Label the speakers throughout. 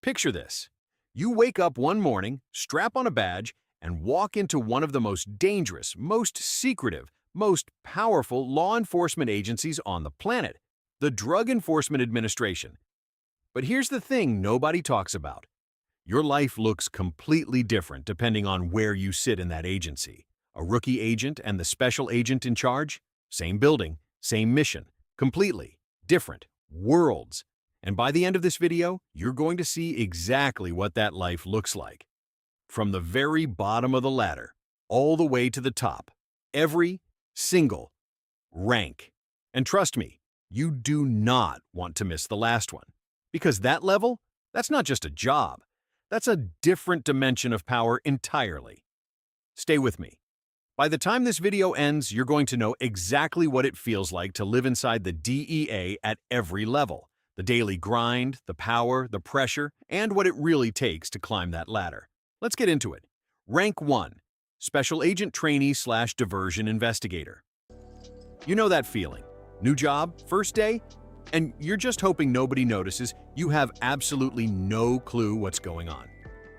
Speaker 1: Picture this. You wake up one morning, strap on a badge, and walk into one of the most dangerous, most secretive, most powerful law enforcement agencies on the planet, the Drug Enforcement Administration. But here's the thing nobody talks about. Your life looks completely different depending on where you sit in that agency. A rookie agent and the special agent in charge? Same building, same mission, completely different worlds. And by the end of this video, you're going to see exactly what that life looks like. From the very bottom of the ladder, all the way to the top, every single rank. And trust me, you do not want to miss the last one. Because that level, that's not just a job. That's a different dimension of power entirely. Stay with me. By the time this video ends, you're going to know exactly what it feels like to live inside the DEA at every level. The daily grind, the power, the pressure, and what it really takes to climb that ladder. Let's get into it. Rank 1. Special Agent Trainee/Diversion Investigator. You know that feeling. New job, first day, and you're just hoping nobody notices. You have absolutely no clue what's going on.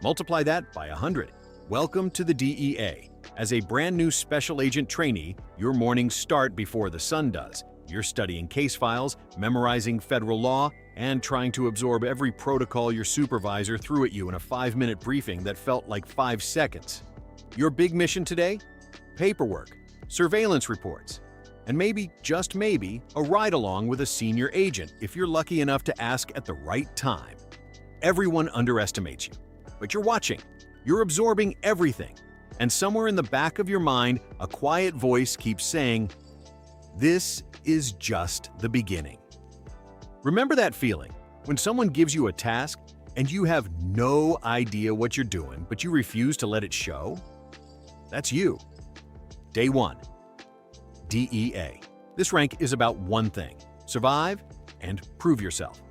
Speaker 1: Multiply that by 100. Welcome to the DEA. As a brand new Special Agent Trainee, your mornings start before the sun does. You're studying case files, memorizing federal law, and trying to absorb every protocol your supervisor threw at you in a 5-minute briefing that felt like 5 seconds. Your big mission today? Paperwork, surveillance reports, and maybe, just maybe, a ride-along with a senior agent if you're lucky enough to ask at the right time. Everyone underestimates you, but you're watching. You're absorbing everything. And somewhere in the back of your mind, a quiet voice keeps saying, "This is just the beginning." Remember that feeling when someone gives you a task and you have no idea what you're doing, but you refuse to let it show? That's you. Day 1. DEA. This rank is about one thing: survive and prove yourself.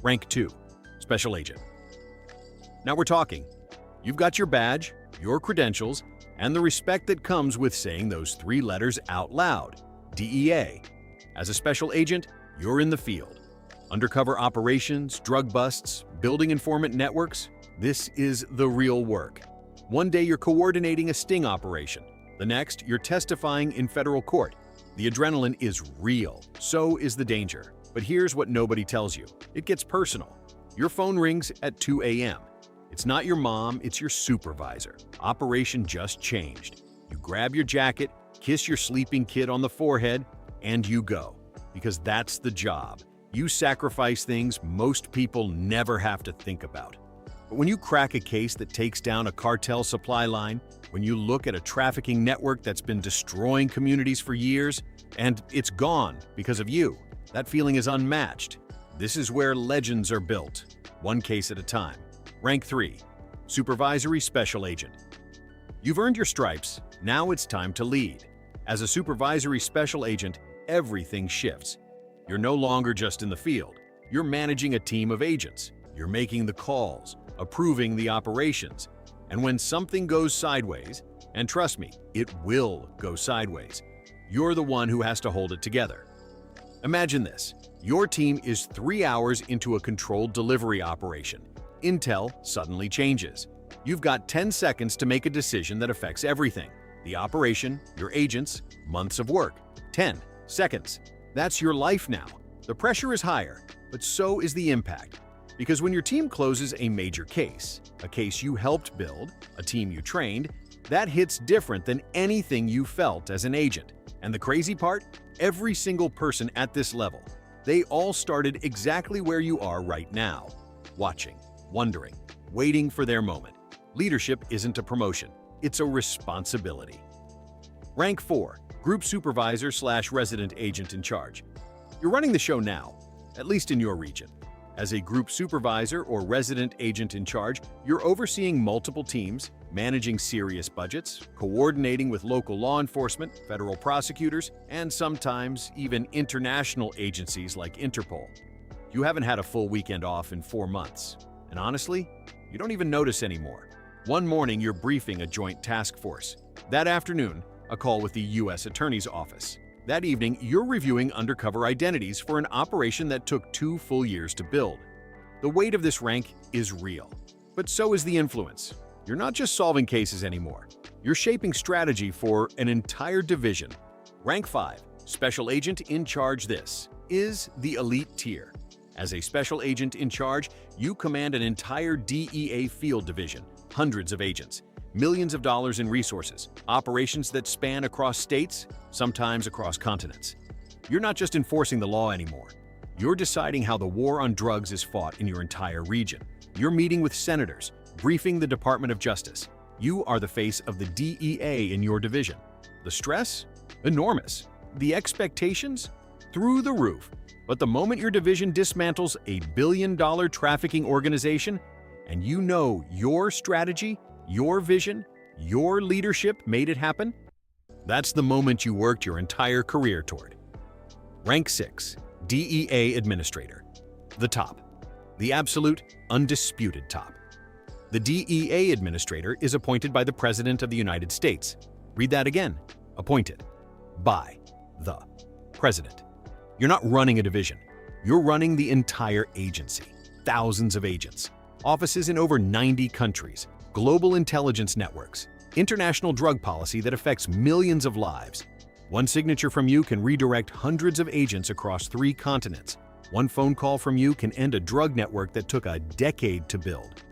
Speaker 1: Rank 2. Special Agent. Now we're talking. You've got your badge, your credentials, and the respect that comes with saying those 3 letters out loud. DEA. As a special agent, you're in the field. Undercover operations, drug busts, building informant networks, this is the real work. One day you're coordinating a sting operation. The next, you're testifying in federal court. The adrenaline is real, so is the danger. But here's what nobody tells you. It gets personal. Your phone rings at 2 a.m. It's not your mom, it's your supervisor. Operation just changed. You grab your jacket, kiss your sleeping kid on the forehead, and you go. Because that's the job. You sacrifice things most people never have to think about. But when you crack a case that takes down a cartel supply line, when you look at a trafficking network that's been destroying communities for years, and it's gone because of you, that feeling is unmatched. This is where legends are built, one case at a time. Rank 3. Supervisory Special Agent. You've earned your stripes, now it's time to lead. As a Supervisory Special Agent, everything shifts. You're no longer just in the field. You're managing a team of agents. You're making the calls, approving the operations. And when something goes sideways, and trust me, it will go sideways, you're the one who has to hold it together. Imagine this. Your team is 3 hours into a controlled delivery operation. Intel suddenly changes. You've got 10 seconds to make a decision that affects everything. The operation, your agents, months of work. 10 seconds. That's your life now. The pressure is higher, but so is the impact. Because when your team closes a major case, a case you helped build, a team you trained, that hits different than anything you felt as an agent. And the crazy part? Every single person at this level, they all started exactly where you are right now. Watching, wondering, waiting for their moment. Leadership isn't a promotion, it's a responsibility. Rank 4. Group Supervisor/Resident Agent in Charge. You're running the show now, at least in your region. As a Group Supervisor or Resident Agent in Charge, you're overseeing multiple teams, managing serious budgets, coordinating with local law enforcement, federal prosecutors, and sometimes even international agencies like Interpol. You haven't had a full weekend off in 4 months. And honestly, you don't even notice anymore. One morning, you're briefing a joint task force. That afternoon, a call with the U.S. Attorney's Office. That evening, you're reviewing undercover identities for an operation that took 2 full years to build. The weight of this rank is real, but so is the influence. You're not just solving cases anymore. You're shaping strategy for an entire division. Rank 5, Special Agent in Charge. This is the elite tier. As a special agent in charge, you command an entire DEA field division, hundreds of agents, millions of dollars in resources, operations that span across states, sometimes across continents. You're not just enforcing the law anymore. You're deciding how the war on drugs is fought in your entire region. You're meeting with senators, briefing the Department of Justice. You are the face of the DEA in your division. The stress? Enormous. The expectations? Through the roof. But the moment your division dismantles a billion-dollar trafficking organization, and you know your strategy, your vision, your leadership made it happen, that's the moment you worked your entire career toward. Rank 6, DEA Administrator. The top. The absolute, undisputed top. The DEA Administrator is appointed by the President of the United States. Read that again. Appointed by the President. You're not running a division. You're running the entire agency. Thousands of agents, offices in over 90 countries, global intelligence networks, international drug policy that affects millions of lives. One signature from you can redirect hundreds of agents across 3 continents. One phone call from you can end a drug network that took a decade to build.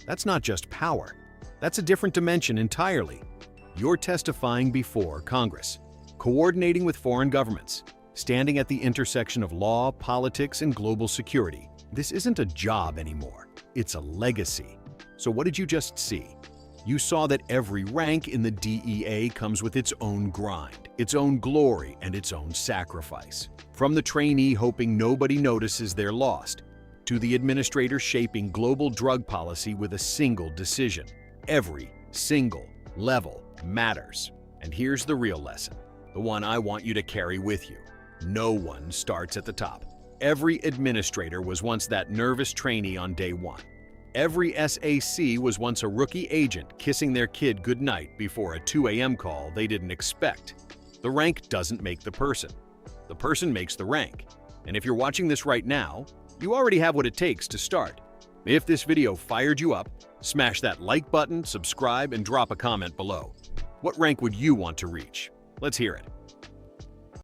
Speaker 1: That's not just power. That's a different dimension entirely. You're testifying before Congress, coordinating with foreign governments, standing at the intersection of law, politics, and global security. This isn't a job anymore. It's a legacy. So what did you just see? You saw that every rank in the DEA comes with its own grind, its own glory, and its own sacrifice. From the trainee hoping nobody notices they're lost, to the administrator shaping global drug policy with a single decision. Every single level matters. And here's the real lesson, the one I want you to carry with you. No one starts at the top. Every administrator was once that nervous trainee on day 1. Every SAC was once a rookie agent kissing their kid goodnight before a 2 a.m. call they didn't expect. The rank doesn't make the person. The person makes the rank. And if you're watching this right now, you already have what it takes to start. If this video fired you up, smash that like button, subscribe, and drop a comment below. What rank would you want to reach? Let's hear it.